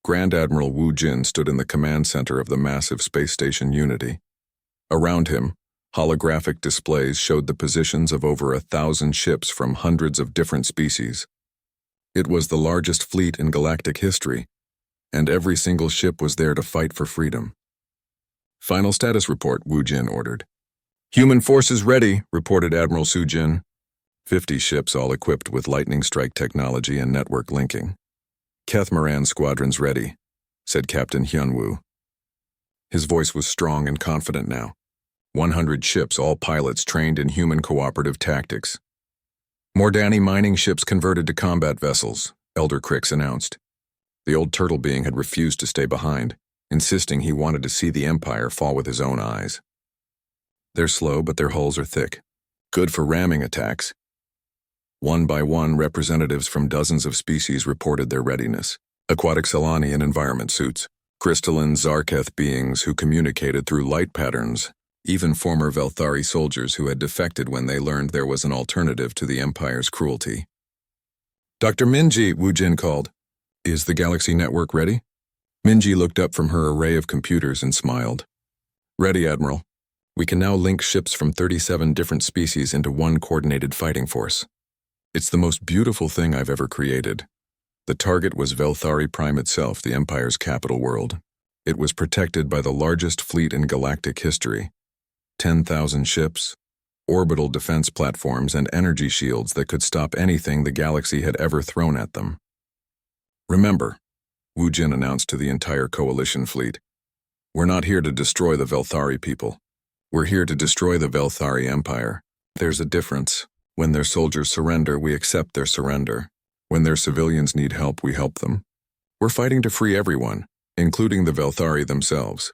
Grand Admiral Wu Jin stood in the command center of the massive space station Unity. Around him, holographic displays showed the positions of over 1,000 ships from hundreds of different species. It was the largest fleet in galactic history, and every single ship was there to fight for freedom. "Final status report," Wu Jin ordered. "Human forces ready," reported Admiral Su Jin. 50 ships all equipped with lightning strike technology and network linking. "Catamaran squadrons ready," said Captain Hyunwoo. His voice was strong and confident now. 100 ships, all pilots trained in human cooperative tactics. "Mordani mining ships converted to combat vessels," Elder Crix announced. The old turtle being had refused to stay behind, insisting he wanted to see the Empire fall with his own eyes. "They're slow, but their hulls are thick. Good for ramming attacks." One by one, representatives from dozens of species reported their readiness. Aquatic Solani in environment suits, crystalline Zarketh beings who communicated through light patterns, even former Velthari soldiers who had defected when they learned there was an alternative to the Empire's cruelty. "Dr. Minji," Wu Jin called. "Is the Galaxy Network ready?" Minji looked up from her array of computers and smiled. "Ready, Admiral. We can now link ships from 37 different species into one coordinated fighting force. It's the most beautiful thing I've ever created." The target was Velthari Prime itself, the Empire's capital world. It was protected by the largest fleet in galactic history. 10,000 ships, orbital defense platforms, and energy shields that could stop anything the galaxy had ever thrown at them. "Remember," Wu Jin announced to the entire coalition fleet, "we're not here to destroy the Velthari people. We're here to destroy the Velthari Empire. There's a difference. When their soldiers surrender, we accept their surrender. When their civilians need help, we help them. We're fighting to free everyone, including the Velthari themselves."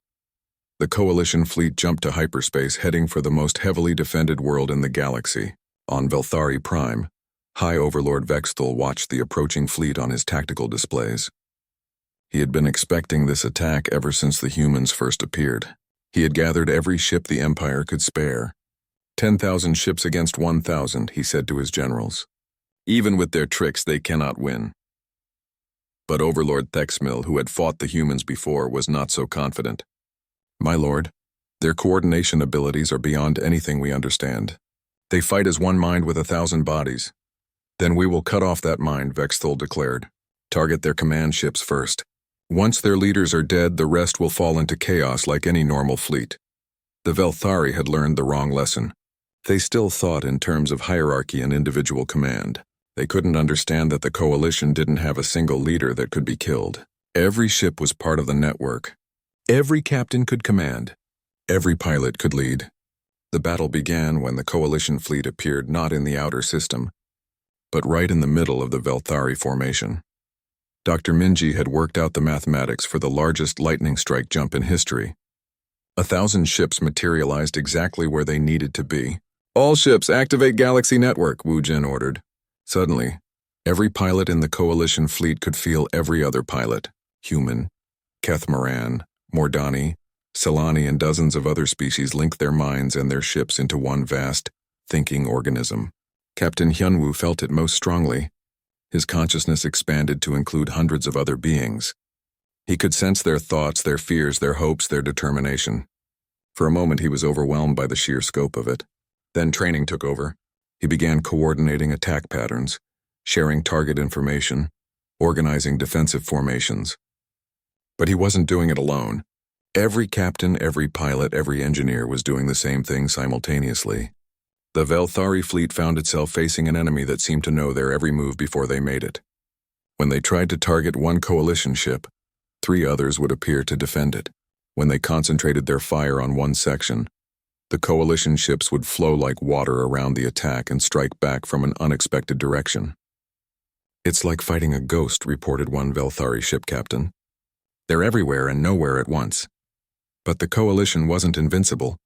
The coalition fleet jumped to hyperspace, heading for the most heavily defended world in the galaxy. On Velthari Prime, High Overlord Vexthal watched the approaching fleet on his tactical displays. He had been expecting this attack ever since the humans first appeared. He had gathered every ship the Empire could spare. 10,000 ships against 1,000, he said to his generals. Even with their tricks, they cannot win. But Overlord Thexmil, who had fought the humans before, was not so confident. "My lord, their coordination abilities are beyond anything we understand. They fight as one mind with 1,000 bodies. Then we will cut off that mind," Vexthal declared. "Target their command ships first. Once their leaders are dead, the rest will fall into chaos like any normal fleet." The Velthari had learned the wrong lesson. They still thought in terms of hierarchy and individual command. They couldn't understand that the coalition didn't have a single leader that could be killed. Every ship was part of the network. Every captain could command. Every pilot could lead. The battle began when the coalition fleet appeared not in the outer system, but right in the middle of the Velthari formation. Dr. Minji had worked out the mathematics for the largest lightning strike jump in history. 1,000 ships materialized exactly where they needed to be. "All ships, activate Galaxy Network," Wu Jin ordered. Suddenly, every pilot in the coalition fleet could feel every other pilot, human, Catamaran, Mordani, Solani, and dozens of other species link their minds and their ships into one vast, thinking organism. Captain Hyunwoo felt it most strongly. His consciousness expanded to include hundreds of other beings. He could sense their thoughts, their fears, their hopes, their determination. For a moment he was overwhelmed by the sheer scope of it. Then training took over. He began coordinating attack patterns, sharing target information, organizing defensive formations. But he wasn't doing it alone. Every captain, every pilot, every engineer was doing the same thing simultaneously. The Velthari fleet found itself facing an enemy that seemed to know their every move before they made it. When they tried to target one coalition ship, 3 others would appear to defend it. When they concentrated their fire on one section, the coalition ships would flow like water around the attack and strike back from an unexpected direction. "It's like fighting a ghost," reported one Velthari ship captain. "They're everywhere and nowhere at once." But the coalition wasn't invincible.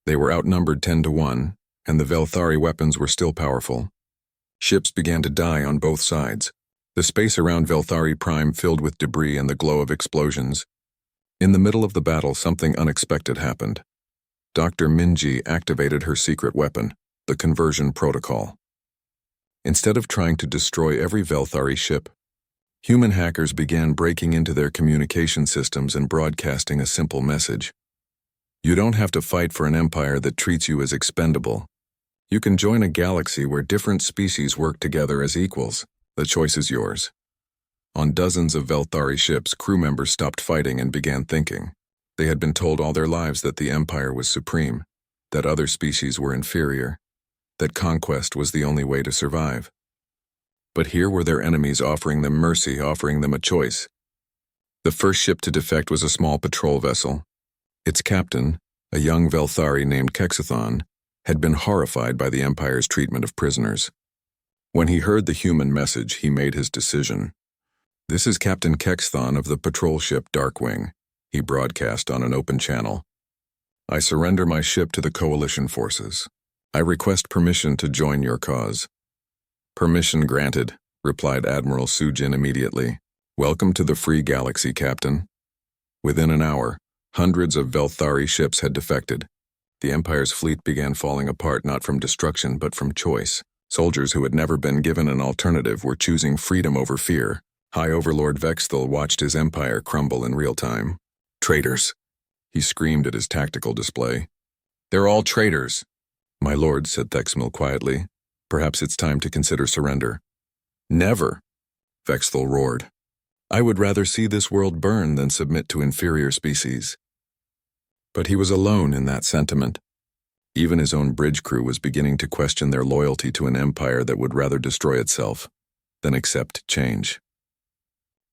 They were outnumbered 10 to 1, and the Velthari weapons were still powerful. Ships began to die on both sides. The space around Velthari Prime filled with debris and the glow of explosions. In the middle of the battle, something unexpected happened. Dr. Minji activated her secret weapon, the conversion protocol. Instead of trying to destroy every Velthari ship, Human hackers began breaking into their communication systems and broadcasting a simple message. You don't have to fight for an empire that treats you as expendable. You can join a galaxy where different species work together as equals. The choice is yours. On dozens of Velthari ships, crew members stopped fighting and began thinking. They had been told all their lives that the empire was supreme, that other species were inferior, that conquest was the only way to survive. But here were their enemies offering them mercy, offering them a choice. The first ship to defect was a small patrol vessel. Its captain, a young Velthari named Kexathon, had been horrified by the Empire's treatment of prisoners. When he heard the human message, he made his decision. "This is Captain Kexathon of the patrol ship Darkwing," he broadcast on an open channel. "I surrender my ship to the Coalition forces. I request permission to join your cause." "Permission granted," replied Admiral Sujin immediately. "Welcome to the Free Galaxy, Captain." Within an hour, hundreds of Velthari ships had defected. The Empire's fleet began falling apart not from destruction but from choice. Soldiers who had never been given an alternative were choosing freedom over fear. High Overlord Vexthal watched his empire crumble in real time. "Traitors!" he screamed at his tactical display. "They're all traitors!" "My lord," said Thexmil quietly, "perhaps it's time to consider surrender." "Never!" Vexthal roared. "I would rather see this world burn than submit to inferior species." But he was alone in that sentiment. Even his own bridge crew was beginning to question their loyalty to an empire that would rather destroy itself than accept change.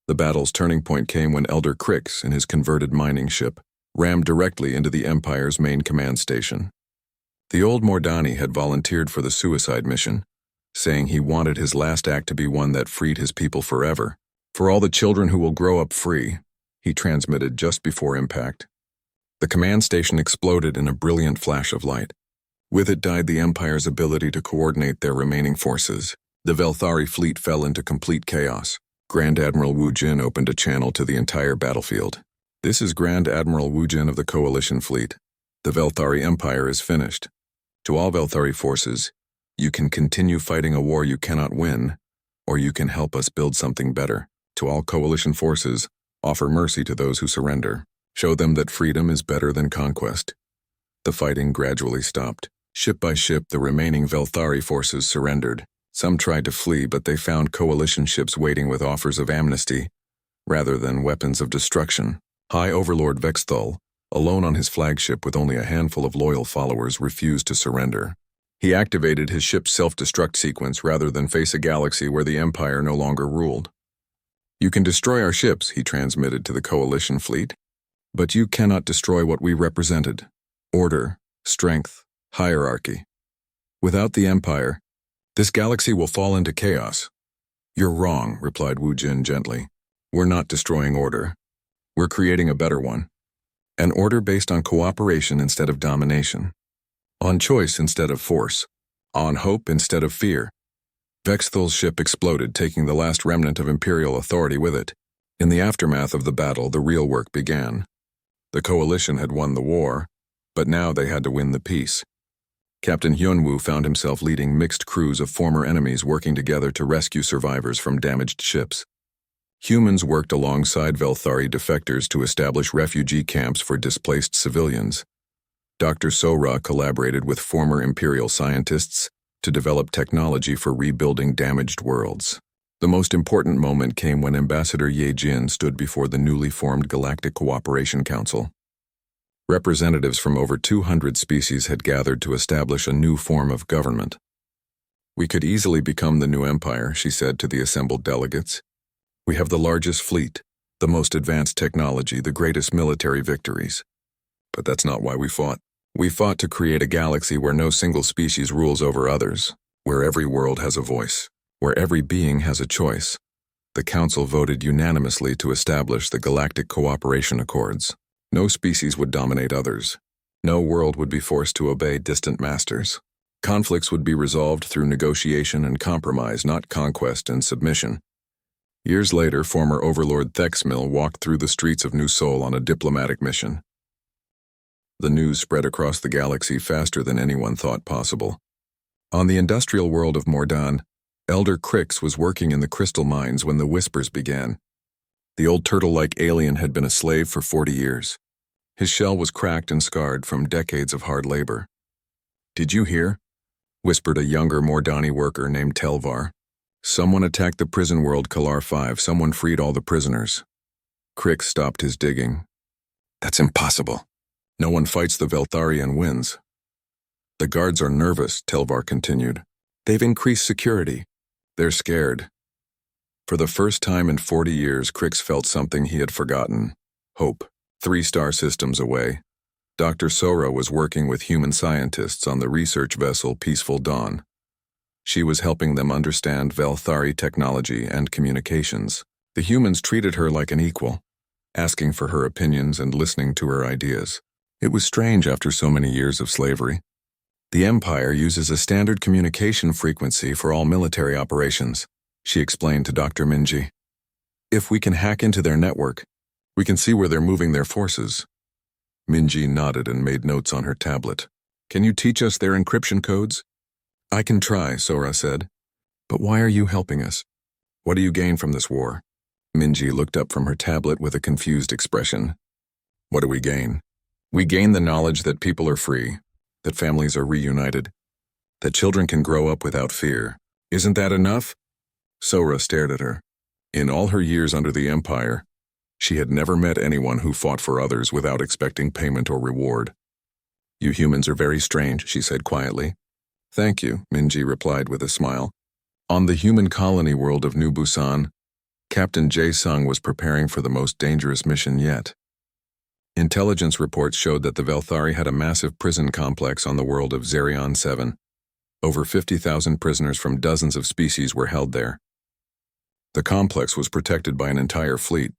The battle's turning point came when Elder Crix, in his converted mining ship, rammed directly into the Empire's main command station. The old Mordani had volunteered for the suicide mission, saying he wanted his last act to be one that freed his people forever. "For all the children who will grow up free," he transmitted just before impact. The command station exploded in a brilliant flash of light. With it died the Empire's ability to coordinate their remaining forces. The Velthari fleet fell into complete chaos. Grand Admiral Wu Jin opened a channel to the entire battlefield. "This is Grand Admiral Wu Jin of the Coalition Fleet. The Velthari Empire is finished. To all Velthari forces, you can continue fighting a war you cannot win, or you can help us build something better. To all Coalition forces, offer mercy to those who surrender. Show them that freedom is better than conquest." The fighting gradually stopped. Ship by ship, the remaining Velthari forces surrendered. Some tried to flee, but they found Coalition ships waiting with offers of amnesty, rather than weapons of destruction. High Overlord Vexthal, alone on his flagship with only a handful of loyal followers, refused to surrender. He activated his ship's self-destruct sequence rather than face a galaxy where the Empire no longer ruled. "You can destroy our ships," he transmitted to the Coalition fleet, "but you cannot destroy what we represented: order, strength, hierarchy. Without the Empire, this galaxy will fall into chaos." "You're wrong," replied Wu Jin gently. "We're not destroying order. We're creating a better one. An order based on cooperation instead of domination. On choice instead of force. On hope instead of fear." Vexthal's ship exploded, taking the last remnant of Imperial authority with it. In the aftermath of the battle, the real work began. The Coalition had won the war, but now they had to win the peace. Captain Hyunwoo found himself leading mixed crews of former enemies working together to rescue survivors from damaged ships. Humans worked alongside Velthari defectors to establish refugee camps for displaced civilians. Dr. Sora collaborated with former Imperial scientists to develop technology for rebuilding damaged worlds. The most important moment came when Ambassador Ye Jin stood before the newly formed Galactic Cooperation Council. Representatives from over 200 species had gathered to establish a new form of government. "We could easily become the new empire," she said to the assembled delegates. "We have the largest fleet, the most advanced technology, the greatest military victories. But that's not why we fought. We fought to create a galaxy where no single species rules over others, where every world has a voice, where every being has a choice." The Council voted unanimously to establish the Galactic Cooperation Accords. No species would dominate others. No world would be forced to obey distant masters. Conflicts would be resolved through negotiation and compromise, not conquest and submission. Years later, former Overlord Thexmil walked through the streets of New Sol on a diplomatic mission. The news spread across the galaxy faster than anyone thought possible. On the industrial world of Mordan, Elder Crix was working in the crystal mines when the whispers began. The old turtle-like alien had been a slave for 40 years. His shell was cracked and scarred from decades of hard labor. "Did you hear?" whispered a younger Mordani worker named Telvar. "Someone attacked the prison world Kalar 5. Someone freed all the prisoners." Crix stopped his digging. "That's impossible. No one fights the Velthari and wins." "The guards are nervous," Telvar continued. "They've increased security. They're scared." For the first time in 40 years, Crix felt something he had forgotten: hope. 3-star systems away, Dr. Sora was working with human scientists on the research vessel Peaceful Dawn. She was helping them understand Velthari technology and communications. The humans treated her like an equal, asking for her opinions and listening to her ideas. It was strange after so many years of slavery. "The Empire uses a standard communication frequency for all military operations," she explained to Dr. Minji. "If we can hack into their network, we can see where they're moving their forces." Minji nodded and made notes on her tablet. "Can you teach us their encryption codes?" "I can try," Sora said. "But why are you helping us? What do you gain from this war?" Minji looked up from her tablet with a confused expression. "What do we gain? We gain the knowledge that people are free, that families are reunited, that children can grow up without fear. Isn't that enough?" Sora stared at her. In all her years under the Empire, she had never met anyone who fought for others without expecting payment or reward. "You humans are very strange," she said quietly. "Thank you," Minji replied with a smile. On the human colony world of New Busan, Captain Jae-sung was preparing for the most dangerous mission yet. Intelligence reports showed that the Velthari had a massive prison complex on the world of Zerion 7. Over 50,000 prisoners from dozens of species were held there. The complex was protected by an entire fleet.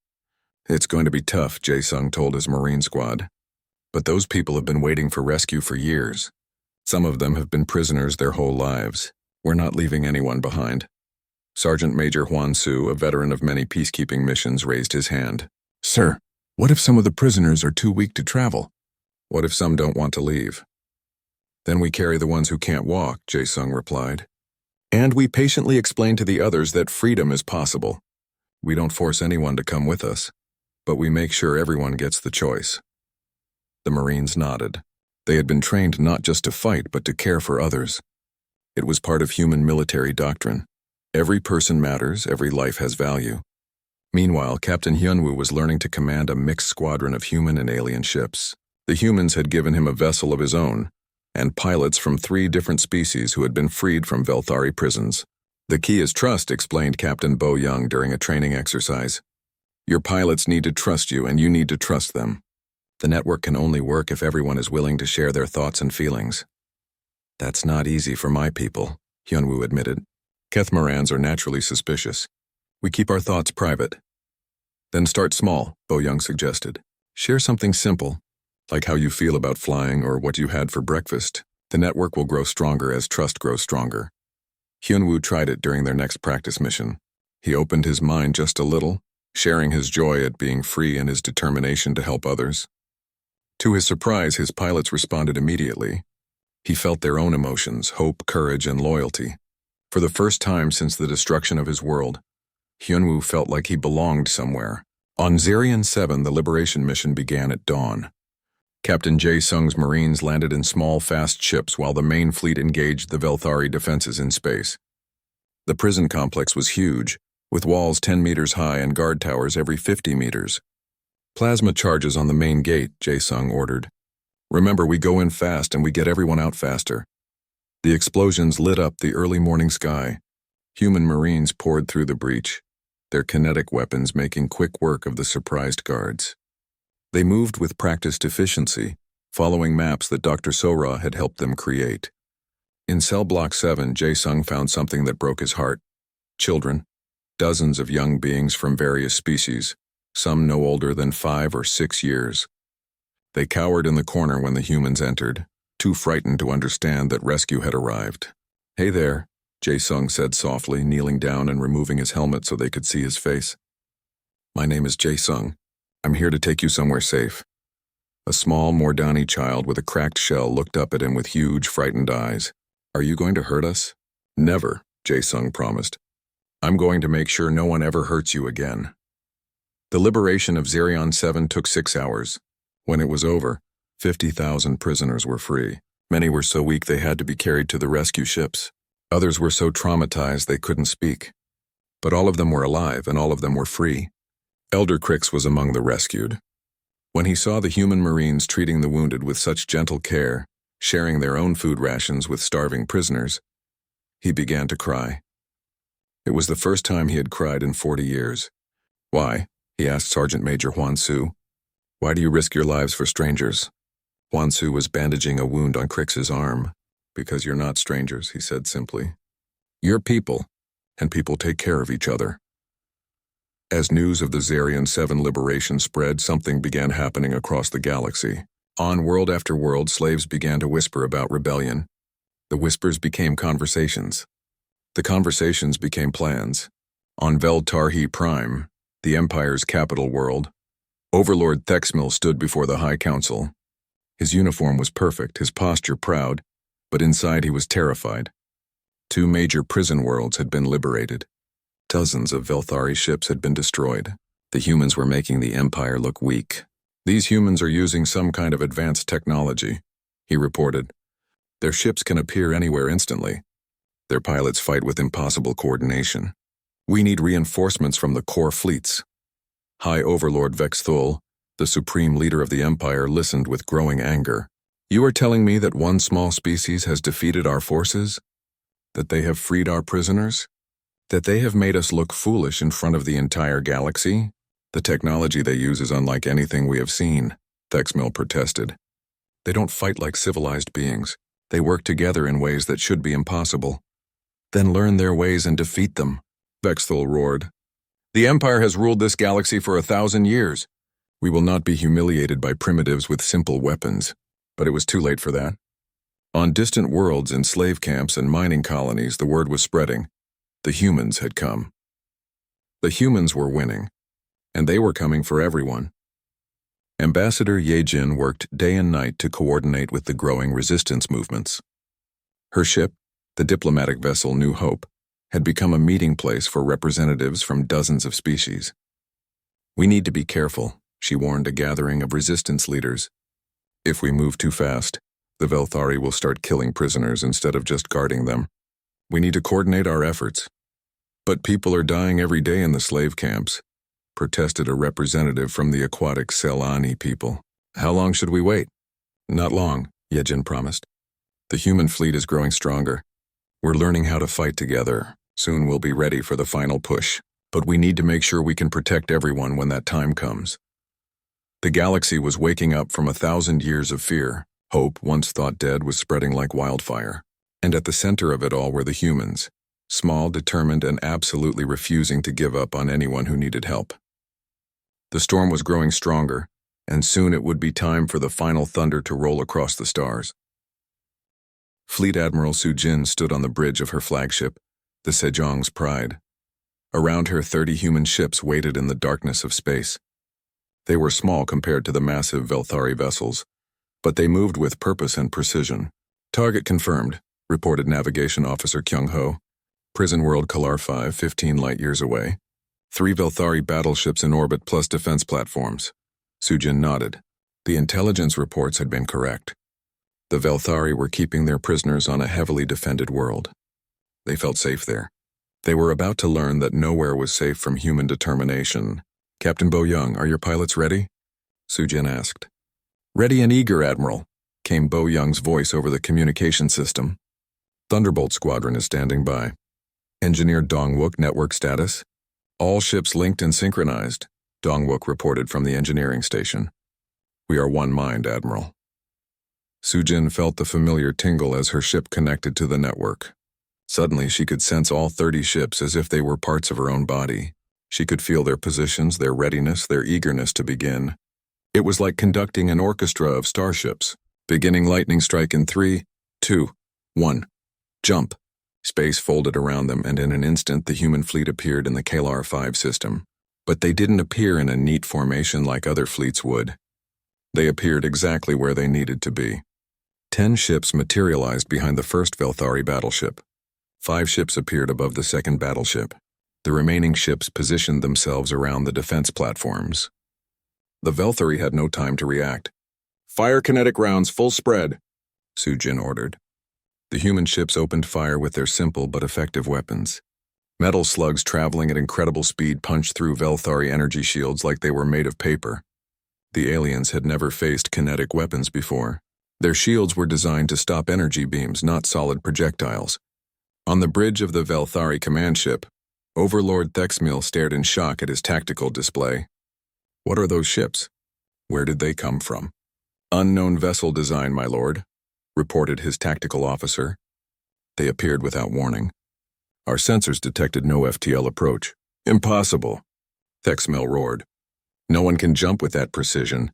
"It's going to be tough," Jae-sung told his Marine squad. "But those people have been waiting for rescue for years. Some of them have been prisoners their whole lives. We're not leaving anyone behind." Sergeant Major Huan Su, a veteran of many peacekeeping missions, raised his hand. "Sir, what if some of the prisoners are too weak to travel? What if some don't want to leave?" "Then we carry the ones who can't walk," Jae-sung replied. "And we patiently explain to the others that freedom is possible. We don't force anyone to come with us, but we make sure everyone gets the choice." The Marines nodded. They had been trained not just to fight, but to care for others. It was part of human military doctrine. Every person matters, every life has value. Meanwhile, Captain Hyunwoo was learning to command a mixed squadron of human and alien ships. The humans had given him a vessel of his own, and pilots from 3 different species who had been freed from Velthari prisons. "The key is trust," explained Captain Bo Young during a training exercise. "Your pilots need to trust you, and you need to trust them. The network can only work if everyone is willing to share their thoughts and feelings." "That's not easy for my people," Hyunwoo admitted. "Kethmarans are naturally suspicious. We keep our thoughts private." "Then start small," Bo Young suggested. "Share something simple, like how you feel about flying or what you had for breakfast. The network will grow stronger as trust grows stronger." Hyunwoo tried it during their next practice mission. He opened his mind just a little, sharing his joy at being free and his determination to help others. To his surprise, his pilots responded immediately. He felt their own emotions: hope, courage, and loyalty. For the first time since the destruction of his world, Hyunwoo felt like he belonged somewhere. On Zerion 7, the liberation mission began at dawn. Captain Jae-sung's Marines landed in small, fast ships while the main fleet engaged the Velthari defenses in space. The prison complex was huge, with walls 10 meters high and guard towers every 50 meters. "Plasma charges on the main gate," Jae-sung ordered. "Remember, we go in fast and we get everyone out faster." The explosions lit up the early morning sky. Human Marines poured through the breach, their kinetic weapons making quick work of the surprised guards. They moved with practiced efficiency, following maps that Dr. Sora had helped them create. In Cell Block 7, Jae-sung found something that broke his heart. Children, dozens of young beings from various species, some no older than 5 or 6 years. They cowered in the corner when the humans entered, too frightened to understand that rescue had arrived. "Hey there," Jae-sung said softly, kneeling down and removing his helmet so they could see his face. "My name is Jae-sung. I'm here to take you somewhere safe." A small Mordani child with a cracked shell looked up at him with huge, frightened eyes. "Are you going to hurt us?" "Never," Jae-sung promised. "I'm going to make sure no one ever hurts you again." The liberation of Zerion 7 took 6 hours. When it was over, 50,000 prisoners were free. Many were so weak they had to be carried to the rescue ships. Others were so traumatized they couldn't speak. But all of them were alive and all of them were free. Elder Crix was among the rescued. When he saw the human Marines treating the wounded with such gentle care, sharing their own food rations with starving prisoners, he began to cry. It was the first time he had cried in 40 years. "Why?" he asked Sergeant Major Huan Su. "Why do you risk your lives for strangers?" Huan Su was bandaging a wound on Crix's arm. "Because you're not strangers," he said simply. "You're people, and people take care of each other." As news of the Zerion 7 liberation spread, something began happening across the galaxy. On world after world, slaves began to whisper about rebellion. The whispers became conversations. The conversations became plans. On Vel Tarhi Prime, the Empire's capital world, Overlord Thexmil stood before the High Council. His uniform was perfect, his posture proud, but inside he was terrified. 2 major prison worlds had been liberated. Dozens of Velthari ships had been destroyed. The humans were making the Empire look weak. "These humans are using some kind of advanced technology," he reported. "Their ships can appear anywhere instantly. Their pilots fight with impossible coordination. We need reinforcements from the core fleets." High Overlord Vexthul, the supreme leader of the Empire, listened with growing anger. "You are telling me that one small species has defeated our forces? That they have freed our prisoners? That they have made us look foolish in front of the entire galaxy? The technology they use is unlike anything we have seen," Thexmil protested. "They don't fight like civilized beings. They work together in ways that should be impossible." "Then learn their ways and defeat them," Vexthul roared. "The Empire has ruled this galaxy for 1,000 years. We will not be humiliated by primitives with simple weapons." But it was too late for that. On distant worlds, in slave camps and mining colonies, the word was spreading. The humans had come. The humans were winning, and they were coming for everyone. Ambassador Ye-jin worked day and night to coordinate with the growing resistance movements. Her ship, the diplomatic vessel New Hope, had become a meeting place for representatives from dozens of species. "We need to be careful," she warned a gathering of resistance leaders. "If we move too fast, the Velthari will start killing prisoners instead of just guarding them. We need to coordinate our efforts." "But people are dying every day in the slave camps," protested a representative from the aquatic Selani people. "How long should we wait?" "Not long," Yejin promised. "The human fleet is growing stronger. We're learning how to fight together. Soon we'll be ready for the final push. But we need to make sure we can protect everyone when that time comes." The galaxy was waking up from 1,000 years of fear. Hope, once thought dead, was spreading like wildfire. And at the center of it all were the humans, small, determined, and absolutely refusing to give up on anyone who needed help. The storm was growing stronger, and soon it would be time for the final thunder to roll across the stars. Fleet Admiral Su Jin stood on the bridge of her flagship, the Sejong's Pride. Around her, 30 human ships waited in the darkness of space. They were small compared to the massive Velthari vessels, but they moved with purpose and precision. "Target confirmed," reported Navigation Officer Kyung-ho. "Prison World Kalar 5, 15 light-years away. 3 Velthari battleships in orbit plus defense platforms." Sujin nodded. The intelligence reports had been correct. The Velthari were keeping their prisoners on a heavily defended world. They felt safe there. They were about to learn that nowhere was safe from human determination. "Captain Bo Young, are your pilots ready?" Sujin asked. "Ready and eager, Admiral," came Bo Young's voice over the communication system. "Thunderbolt Squadron is standing by. Engineer Dongwook, network status. All ships linked and synchronized," Dongwook reported from the engineering station. "We are one mind, Admiral." Sujin felt the familiar tingle as her ship connected to the network. Suddenly, she could sense all 30 ships as if they were parts of her own body. She could feel their positions, their readiness, their eagerness to begin. It was like conducting an orchestra of starships. Beginning lightning strike in 3, 2, 1. Jump. Space folded around them, and in an instant the human fleet appeared in the Kalar 5 system. But they didn't appear in a neat formation like other fleets would. They appeared exactly where they needed to be. 10 ships materialized behind the first Velthari battleship. 5 ships appeared above the second battleship. The remaining ships positioned themselves around the defense platforms. The Velthari had no time to react. "Fire kinetic rounds full spread," Sujin ordered. The human ships opened fire with their simple but effective weapons. Metal slugs traveling at incredible speed punched through Velthari energy shields like they were made of paper. The aliens had never faced kinetic weapons before. Their shields were designed to stop energy beams, not solid projectiles. On the bridge of the Velthari command ship, Overlord Thexmil stared in shock at his tactical display. "What are those ships? Where did they come from?" "Unknown vessel design, my lord," reported his tactical officer. They appeared without warning. "Our sensors detected no FTL approach." "Impossible," Thexmil roared. "No one can jump with that precision.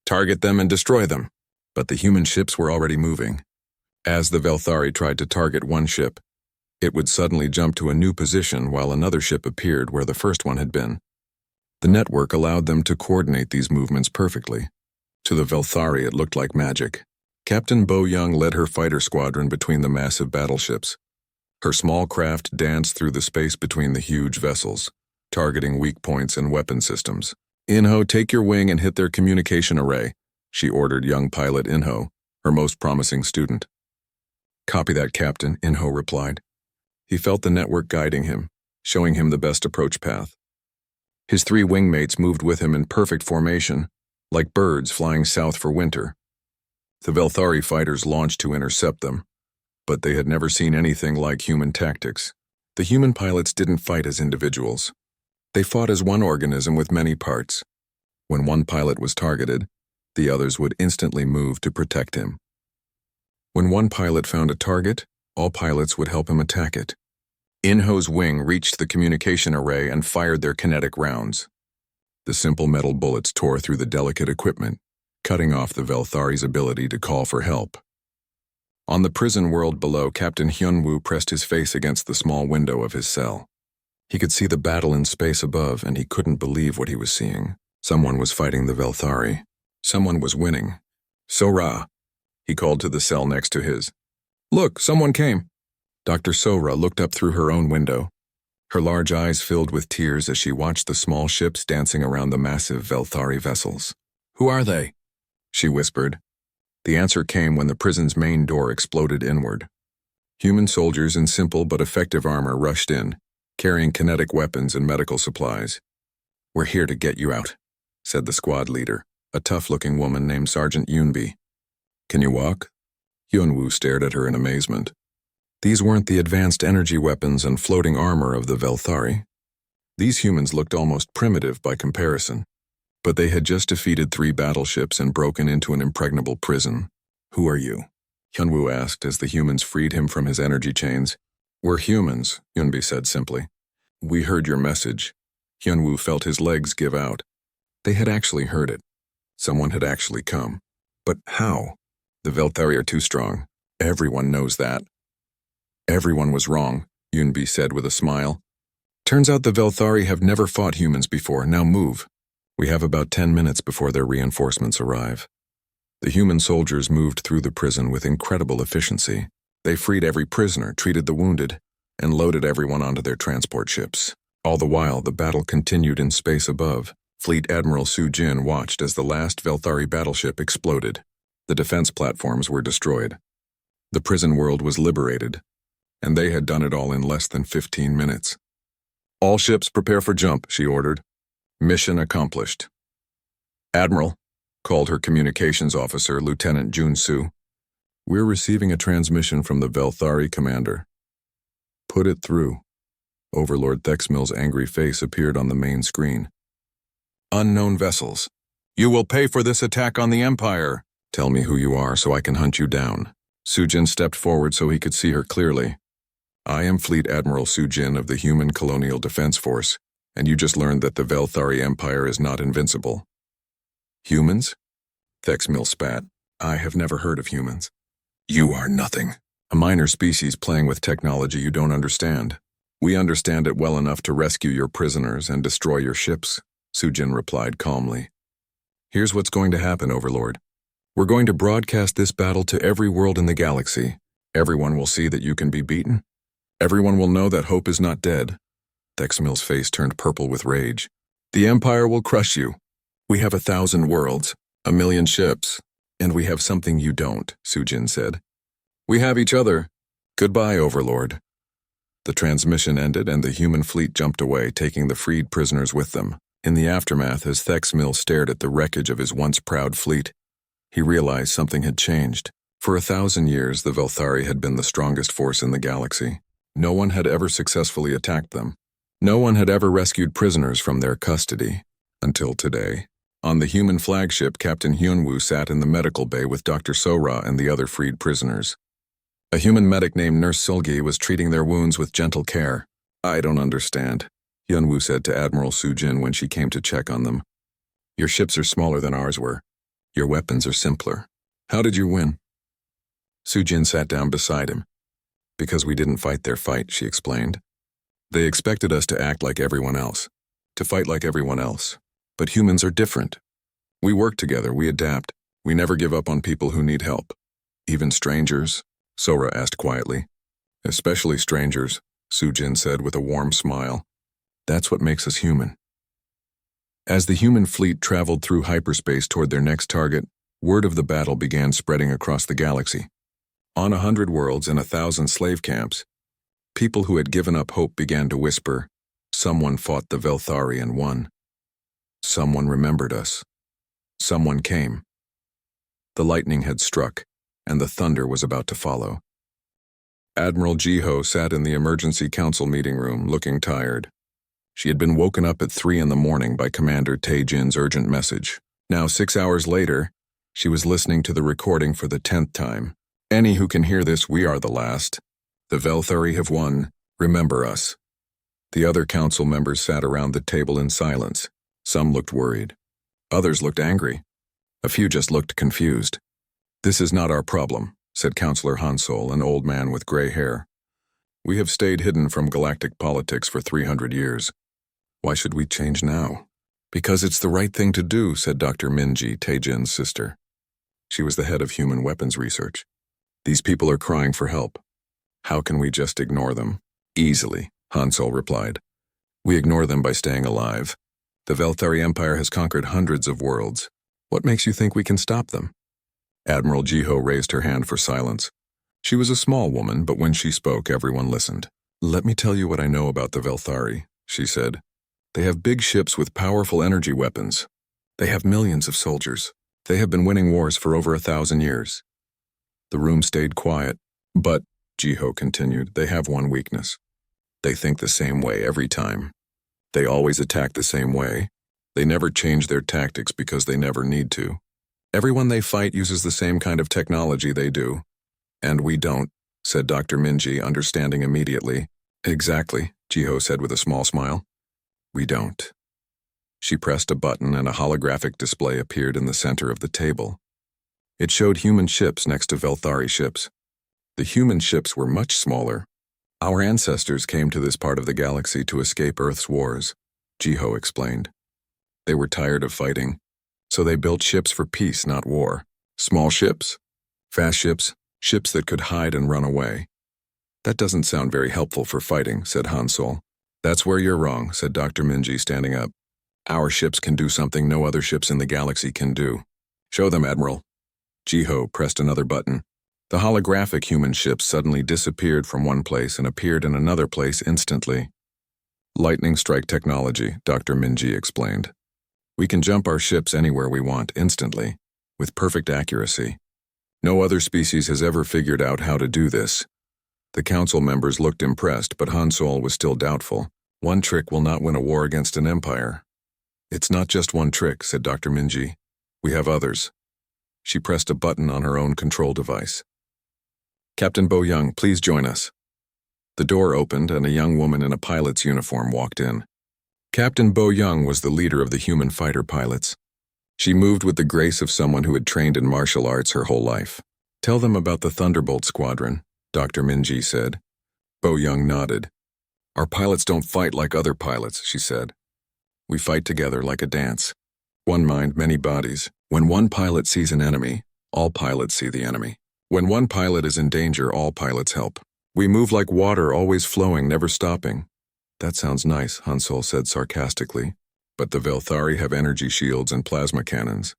Target them and destroy them." But the human ships were already moving. As the Velthari tried to target one ship, it would suddenly jump to a new position while another ship appeared where the first one had been. The network allowed them to coordinate these movements perfectly. To the Velthari, it looked like magic. Captain Bo Young led her fighter squadron between the massive battleships. Her small craft danced through the space between the huge vessels, targeting weak points and weapon systems. "Inho, take your wing and hit their communication array," she ordered young pilot Inho, her most promising student. "Copy that, Captain," Inho replied. He felt the network guiding him, showing him the best approach path. His 3 wingmates moved with him in perfect formation, like birds flying south for winter. The Velthari fighters launched to intercept them, but they had never seen anything like human tactics. The human pilots didn't fight as individuals. They fought as one organism with many parts. When one pilot was targeted, the others would instantly move to protect him. When one pilot found a target, all pilots would help him attack it. Inho's wing reached the communication array and fired their kinetic rounds. The simple metal bullets tore through the delicate equipment, cutting off the Velthari's ability to call for help. On the prison world below, Captain Hyunwoo pressed his face against the small window of his cell. He could see the battle in space above, and he couldn't believe what he was seeing. Someone was fighting the Velthari. Someone was winning. "Sora," he called to the cell next to his. "Look, someone came." Dr. Sora looked up through her own window. Her large eyes filled with tears as she watched the small ships dancing around the massive Velthari vessels. "Who are they?" she whispered. The answer came when the prison's main door exploded inward. Human soldiers in simple but effective armor rushed in, carrying kinetic weapons and medical supplies. "We're here to get you out," said the squad leader, a tough-looking woman named Sergeant Yoonbi. "Can you walk?" Hyunwoo stared at her in amazement. These weren't the advanced energy weapons and floating armor of the Velthari. These humans looked almost primitive by comparison. But they had just defeated 3 battleships and broken into an impregnable prison. "Who are you?" Hyunwoo asked as the humans freed him from his energy chains. "We're humans," Yoonbi said simply. "We heard your message." Hyunwoo felt his legs give out. They had actually heard it. Someone had actually come. But how? The Velthari are too strong. Everyone knows that. "Everyone was wrong," Yoonbi said with a smile. "Turns out the Velthari have never fought humans before. Now move. We have about 10 minutes before their reinforcements arrive." The human soldiers moved through the prison with incredible efficiency. They freed every prisoner, treated the wounded, and loaded everyone onto their transport ships. All the while, the battle continued in space above. Fleet Admiral Sujin watched as the last Velthari battleship exploded. The defense platforms were destroyed. The prison world was liberated, and they had done it all in less than 15 minutes. "All ships prepare for jump," she ordered. "Mission accomplished." "Admiral," called her communications officer, Lieutenant Jun-Soo. "We're receiving a transmission from the Velthari commander." "Put it through." Overlord Thexmil's angry face appeared on the main screen. "Unknown vessels. You will pay for this attack on the Empire. Tell me who you are so I can hunt you down." Sujin stepped forward so he could see her clearly. "I am Fleet Admiral Sujin of the Human Colonial Defense Force, and you just learned that the Velthari Empire is not invincible." "Humans?" Thexmil spat. "I have never heard of humans." "You are nothing. A minor species playing with technology you don't understand. We understand it well enough to rescue your prisoners and destroy your ships," Sujin replied calmly. "Here's what's going to happen, Overlord. We're going to broadcast this battle to every world in the galaxy. Everyone will see that you can be beaten, Everyone will know that hope is not dead. Thexmill's face turned purple with rage. The Empire will crush you. We have 1,000 worlds, 1,000,000 ships, and we have something you don't, Sujin said. We have each other. Goodbye, Overlord. The transmission ended and the human fleet jumped away, taking the freed prisoners with them. In the aftermath, as Thexmill stared at the wreckage of his once proud fleet, he realized something had changed. For 1,000 years, the Velthari had been the strongest force in the galaxy. No one had ever successfully attacked them. No one had ever rescued prisoners from their custody. Until today. On the human flagship, Captain Hyunwoo sat in the medical bay with Dr. Sora and the other freed prisoners. A human medic named Nurse Sulgi was treating their wounds with gentle care. I don't understand, Hyunwoo said to Admiral Sujin when she came to check on them. Your ships are smaller than ours were. Your weapons are simpler. How did you win? Sujin sat down beside him. Because we didn't fight their fight, she explained. They expected us to act like everyone else, to fight like everyone else. But humans are different. We work together, we adapt. We never give up on people who need help. Even strangers? Sora asked quietly. Especially strangers, Sujin said with a warm smile. That's what makes us human. As the human fleet traveled through hyperspace toward their next target, word of the battle began spreading across the galaxy. On 100 worlds and 1,000 slave camps, people who had given up hope began to whisper, someone fought the Velthari and won. Someone remembered us. Someone came. The lightning had struck, and the thunder was about to follow. Admiral Jiho sat in the emergency council meeting room, looking tired. She had been woken up at 3 a.m. by Commander Taejin's urgent message. Now 6 hours later, she was listening to the recording for the 10th time. Any who can hear this, we are the last. The Velthari have won. Remember us. The other council members sat around the table in silence. Some looked worried. Others looked angry. A few just looked confused. This is not our problem, said Councillor Hansol, an old man with gray hair. We have stayed hidden from galactic politics for 300 years. Why should we change now? Because it's the right thing to do, said Dr. Minji, Taejin's sister. She was the head of human weapons research. These people are crying for help. How can we just ignore them? Easily, Hansol replied. We ignore them by staying alive. The Velthari Empire has conquered hundreds of worlds. What makes you think we can stop them? Admiral Jiho raised her hand for silence. She was a small woman, but when she spoke, everyone listened. Let me tell you what I know about the Velthari, she said. They have big ships with powerful energy weapons. They have millions of soldiers. They have been winning wars for over 1,000 years. The room stayed quiet, but, Jiho continued, they have one weakness. They think the same way every time. They always attack the same way. They never change their tactics because they never need to. Everyone they fight uses the same kind of technology they do. And we don't, said Dr. Minji, understanding immediately. Exactly, Jiho said with a small smile. We don't. She pressed a button and a holographic display appeared in the center of the table. It showed human ships next to Velthari ships. The human ships were much smaller. Our ancestors came to this part of the galaxy to escape Earth's wars, Jiho explained. They were tired of fighting, so they built ships for peace, not war. Small ships, fast ships, ships that could hide and run away. That doesn't sound very helpful for fighting, said Hansol. That's where you're wrong, said Dr. Minji, standing up. Our ships can do something no other ships in the galaxy can do. Show them, Admiral. Jiho pressed another button. The holographic human ship suddenly disappeared from one place and appeared in another place instantly. Lightning strike technology, Dr. Minji explained. We can jump our ships anywhere we want instantly, with perfect accuracy. No other species has ever figured out how to do this. The council members looked impressed, but Hansol was still doubtful. One trick will not win a war against an empire. It's not just one trick, said Dr. Minji. We have others. She pressed a button on her own control device. Captain Bo Young, please join us. The door opened and a young woman in a pilot's uniform walked in. Captain Bo Young was the leader of the human fighter pilots. She moved with the grace of someone who had trained in martial arts her whole life. Tell them about the Thunderbolt Squadron, Dr. Minji said. Bo Young nodded. Our pilots don't fight like other pilots, she said. We fight together like a dance. One mind, many bodies. When one pilot sees an enemy, all pilots see the enemy. When one pilot is in danger, all pilots help. We move like water, always flowing, never stopping. That sounds nice, Hansol said sarcastically. But the Velthari have energy shields and plasma cannons.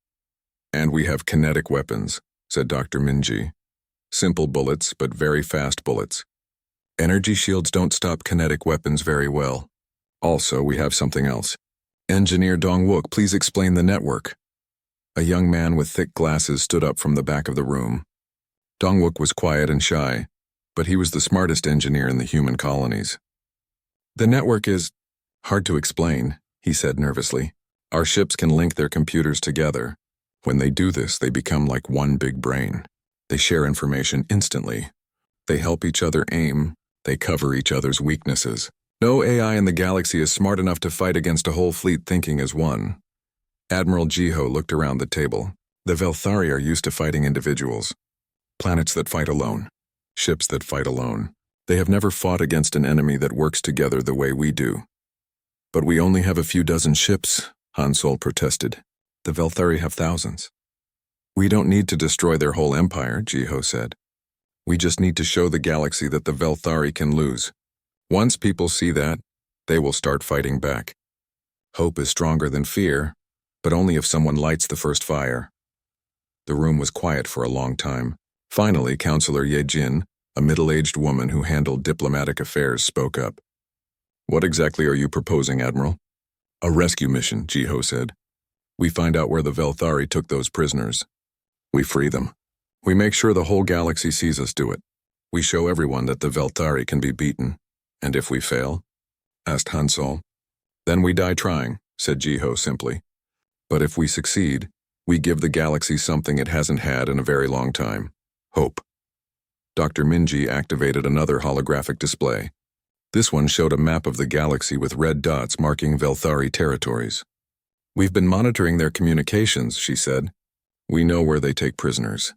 And we have kinetic weapons, said Dr. Minji. Simple bullets, but very fast bullets. Energy shields don't stop kinetic weapons very well. Also, we have something else. Engineer Dongwook, please explain the network. A young man with thick glasses stood up from the back of the room. Dongwook was quiet and shy, but he was the smartest engineer in the human colonies. The network is hard to explain, he said nervously. Our ships can link their computers together. When they do this, they become like one big brain. They share information instantly. They help each other aim. They cover each other's weaknesses. No AI in the galaxy is smart enough to fight against a whole fleet thinking as one. Admiral Jiho looked around the table. The Velthari are used to fighting individuals. Planets that fight alone. Ships that fight alone. They have never fought against an enemy that works together the way we do. But we only have a few dozen ships, Hansol protested. The Velthari have thousands. We don't need to destroy their whole empire, Jiho said. We just need to show the galaxy that the Velthari can lose. Once people see that, they will start fighting back. Hope is stronger than fear, but only if someone lights the first fire. The room was quiet for a long time. Finally, Counselor Ye Jin, a middle-aged woman who handled diplomatic affairs, spoke up. What exactly are you proposing, Admiral? A rescue mission, Jiho said. We find out where the Velthari took those prisoners. We free them. We make sure the whole galaxy sees us do it. We show everyone that the Velthari can be beaten. And if we fail? Asked Hansol. Then we die trying, said Jiho simply. But if we succeed, we give the galaxy something it hasn't had in a very long time. Hope. Dr. Minji activated another holographic display. This one showed a map of the galaxy with red dots marking Velthari territories. We've been monitoring their communications, she said. We know where they take prisoners.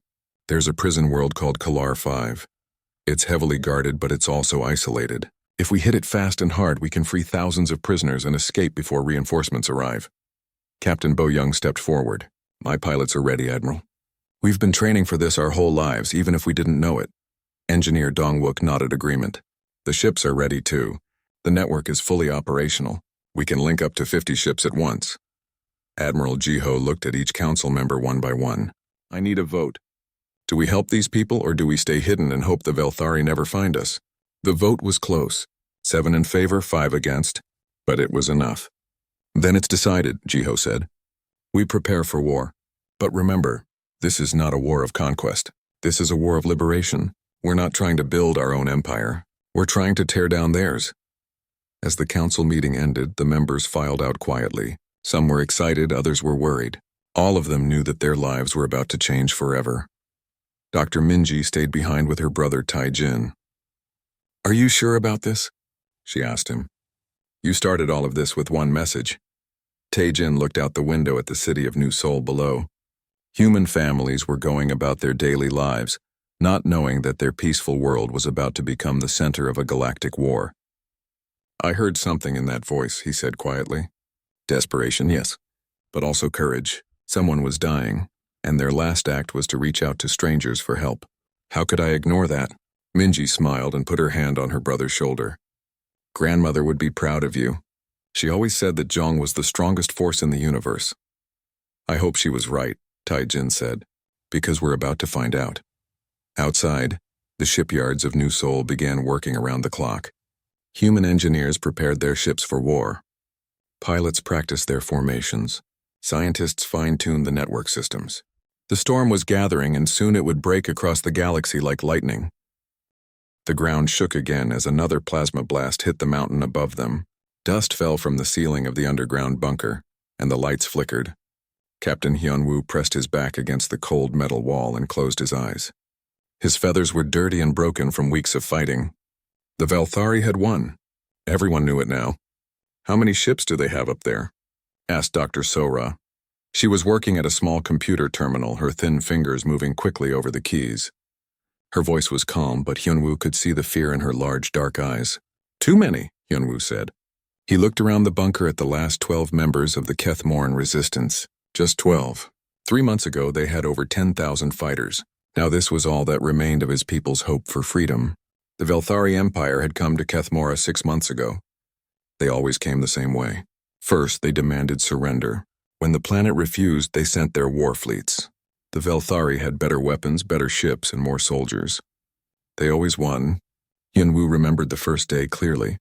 There's a prison world called Kalar 5. It's heavily guarded, but it's also isolated. If we hit it fast and hard, we can free thousands of prisoners and escape before reinforcements arrive. Captain Bo Young stepped forward. My pilots are ready, Admiral. We've been training for this our whole lives, even if we didn't know it. Engineer Dongwook nodded agreement. The ships are ready too. The network is fully operational. We can link up to 50 ships at once. Admiral Jiho looked at each council member one by one. I need a vote. Do we help these people or do we stay hidden and hope the Velthari never find us? The vote was close. 7 in favor, 5 against. But it was enough. Then it's decided, Jiho said. We prepare for war. But remember, this is not a war of conquest. This is a war of liberation. We're not trying to build our own empire. We're trying to tear down theirs. As the council meeting ended, the members filed out quietly. Some were excited, others were worried. All of them knew that their lives were about to change forever. Dr. Minji stayed behind with her brother Tai Jin. Are you sure about this? She asked him. You started all of this with one message. Tai Jin looked out the window at the city of New Seoul below. Human families were going about their daily lives, not knowing that their peaceful world was about to become the center of a galactic war. I heard something in that voice, he said quietly. Desperation, yes, but also courage. Someone was dying, and their last act was to reach out to strangers for help. How could I ignore that? Minji smiled and put her hand on her brother's shoulder. Grandmother would be proud of you. She always said that Zhong was the strongest force in the universe. I hope she was right, Tai Jin said, because we're about to find out. Outside, the shipyards of New Seoul began working around the clock. Human engineers prepared their ships for war. Pilots practiced their formations. Scientists fine-tuned the network systems. The storm was gathering, and soon it would break across the galaxy like lightning. The ground shook again as another plasma blast hit the mountain above them. Dust fell from the ceiling of the underground bunker, and the lights flickered. Captain Hyun-woo pressed his back against the cold metal wall and closed his eyes. His feathers were dirty and broken from weeks of fighting. The Velthari had won. Everyone knew it now. How many ships do they have up there? Asked Dr. Sora. She was working at a small computer terminal, her thin fingers moving quickly over the keys. Her voice was calm, but Hyun-woo could see the fear in her large, dark eyes. Too many, Hyun-woo said. He looked around the bunker at the last 12 members of the Keth-Morn resistance. Just 12. 3 months ago, they had over 10,000 fighters. Now this was all that remained of his people's hope for freedom. The Velthari Empire had come to Kethmora 6 months ago. They always came the same way. First, they demanded surrender. When the planet refused, they sent their war fleets. The Velthari had better weapons, better ships, and more soldiers. They always won. Yunwu remembered the first day clearly.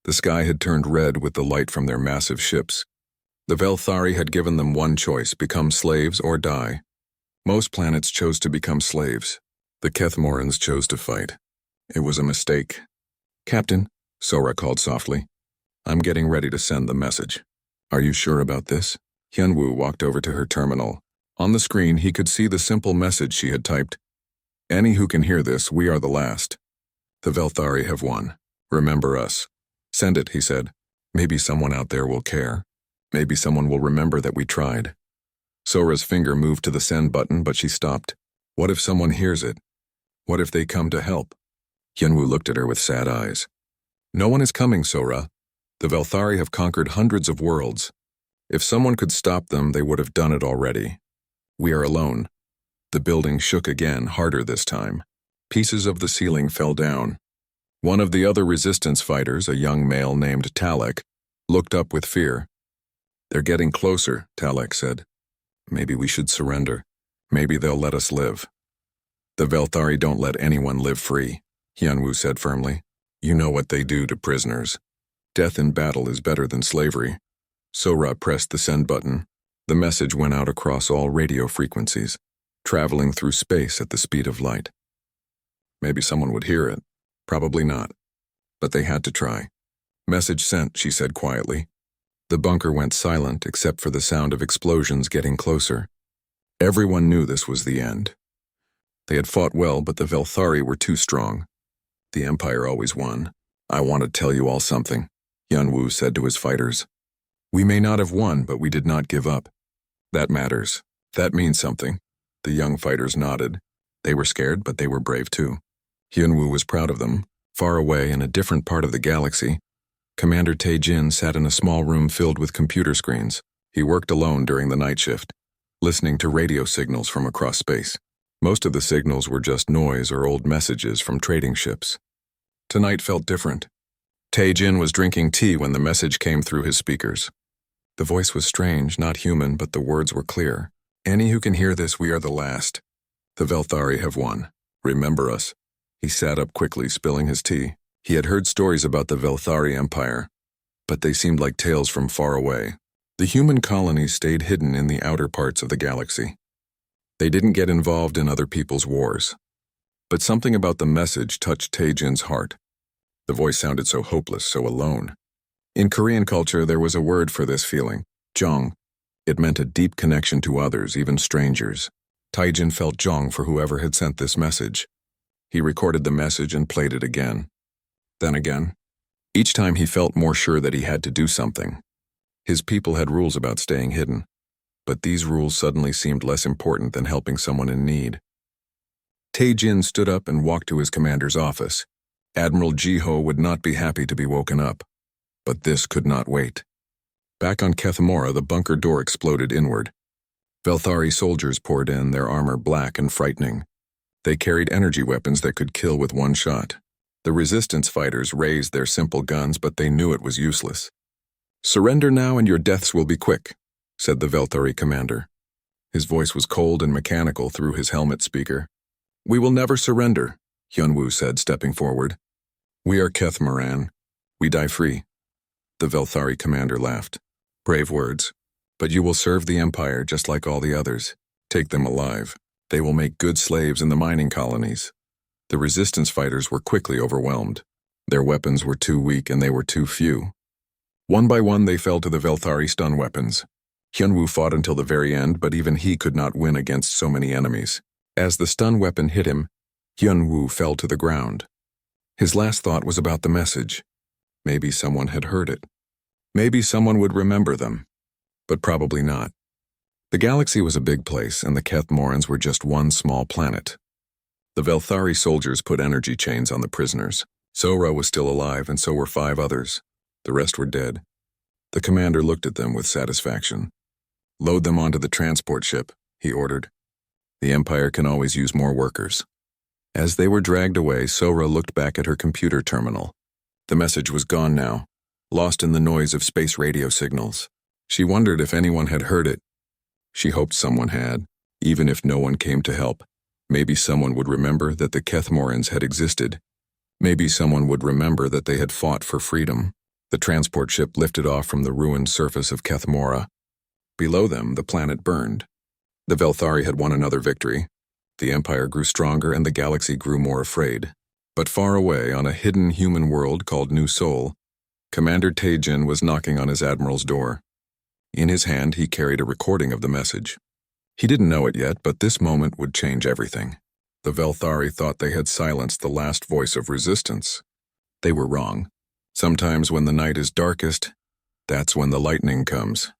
The sky had turned red with the light from their massive ships. The Velthari had given them one choice: become slaves or die. Most planets chose to become slaves. The Kethmorans chose to fight. It was a mistake. "Captain," Sora called softly, "I'm getting ready to send the message." "Are you sure about this?" Hyunwoo walked over to her terminal. On the screen, he could see the simple message she had typed. "Any who can hear this, we are the last. The Velthari have won. Remember us." "Send it," he said. "Maybe someone out there will care. Maybe someone will remember that we tried." Sora's finger moved to the send button, but she stopped. What if someone hears it? What if they come to help? Hyunwoo looked at her with sad eyes. "No one is coming, Sora. The Velthari have conquered hundreds of worlds. If someone could stop them, they would have done it already. We are alone." The building shook again, harder this time. Pieces of the ceiling fell down. One of the other resistance fighters, a young male named Talek, looked up with fear. "They're getting closer," Talek said. "Maybe we should surrender. Maybe they'll let us live." "The Velthari don't let anyone live free," Hyunwoo said firmly. "You know what they do to prisoners. Death in battle is better than slavery." Sora pressed the send button. The message went out across all radio frequencies, traveling through space at the speed of light. Maybe someone would hear it. Probably not. But they had to try. "Message sent," she said quietly. The bunker went silent except for the sound of explosions getting closer. Everyone knew this was the end. They had fought well, but the Velthari were too strong. The Empire always won. "I want to tell you all something," Hyunwoo said to his fighters. "We may not have won, but we did not give up. That matters. That means something." The young fighters nodded. They were scared, but they were brave too. Hyunwoo was proud of them. Far away in a different part of the galaxy, Commander Tae-jin sat in a small room filled with computer screens. He worked alone during the night shift, listening to radio signals from across space. Most of the signals were just noise or old messages from trading ships. Tonight felt different. Tae-jin was drinking tea when the message came through his speakers. The voice was strange, not human, but the words were clear. "Any who can hear this, we are the last. The Velthari have won. Remember us." He sat up quickly, spilling his tea. He had heard stories about the Velthari Empire, but they seemed like tales from far away. The human colonies stayed hidden in the outer parts of the galaxy. They didn't get involved in other people's wars. But something about the message touched Tae-jin's heart. The voice sounded so hopeless, so alone. In Korean culture, there was a word for this feeling, jong. It meant a deep connection to others, even strangers. Tae-jin felt jong for whoever had sent this message. He recorded the message and played it again. Then again. Each time he felt more sure that he had to do something. His people had rules about staying hidden, but these rules suddenly seemed less important than helping someone in need. Tae-jin stood up and walked to his commander's office. Admiral Ji-ho would not be happy to be woken up. But this could not wait. Back on Kethmora, the bunker door exploded inward. Velthari soldiers poured in, their armor black and frightening. They carried energy weapons that could kill with one shot. The resistance fighters raised their simple guns, but they knew it was useless. "Surrender now and your deaths will be quick," said the Velthari commander. His voice was cold and mechanical through his helmet speaker. "We will never surrender," Hyunwoo said, stepping forward. "We are Kethmoran. We die free." The Velthari commander laughed. "Brave words. But you will serve the Empire just like all the others. Take them alive. They will make good slaves in the mining colonies." The resistance fighters were quickly overwhelmed. Their weapons were too weak and they were too few. One by one they fell to the Velthari stun weapons. Hyunwoo fought until the very end, but even he could not win against so many enemies. As the stun weapon hit him, Hyunwoo fell to the ground. His last thought was about the message. Maybe someone had heard it. Maybe someone would remember them. But probably not. The galaxy was a big place, and the Kethmorans were just one small planet. The Velthari soldiers put energy chains on the prisoners. Sora was still alive, and so were 5 others. The rest were dead. The commander looked at them with satisfaction. "Load them onto the transport ship," he ordered. "The Empire can always use more workers." As they were dragged away, Sora looked back at her computer terminal. The message was gone now, lost in the noise of space radio signals. She wondered if anyone had heard it. She hoped someone had, even if no one came to help. Maybe someone would remember that the Kethmorans had existed. Maybe someone would remember that they had fought for freedom. The transport ship lifted off from the ruined surface of Kethmora. Below them, the planet burned. The Velthari had won another victory. The Empire grew stronger and the galaxy grew more afraid. But far away, on a hidden human world called New Sol, Commander Taejin was knocking on his admiral's door. In his hand, he carried a recording of the message. He didn't know it yet, but this moment would change everything. The Velthari thought they had silenced the last voice of resistance. They were wrong. Sometimes when the night is darkest, that's when the lightning comes.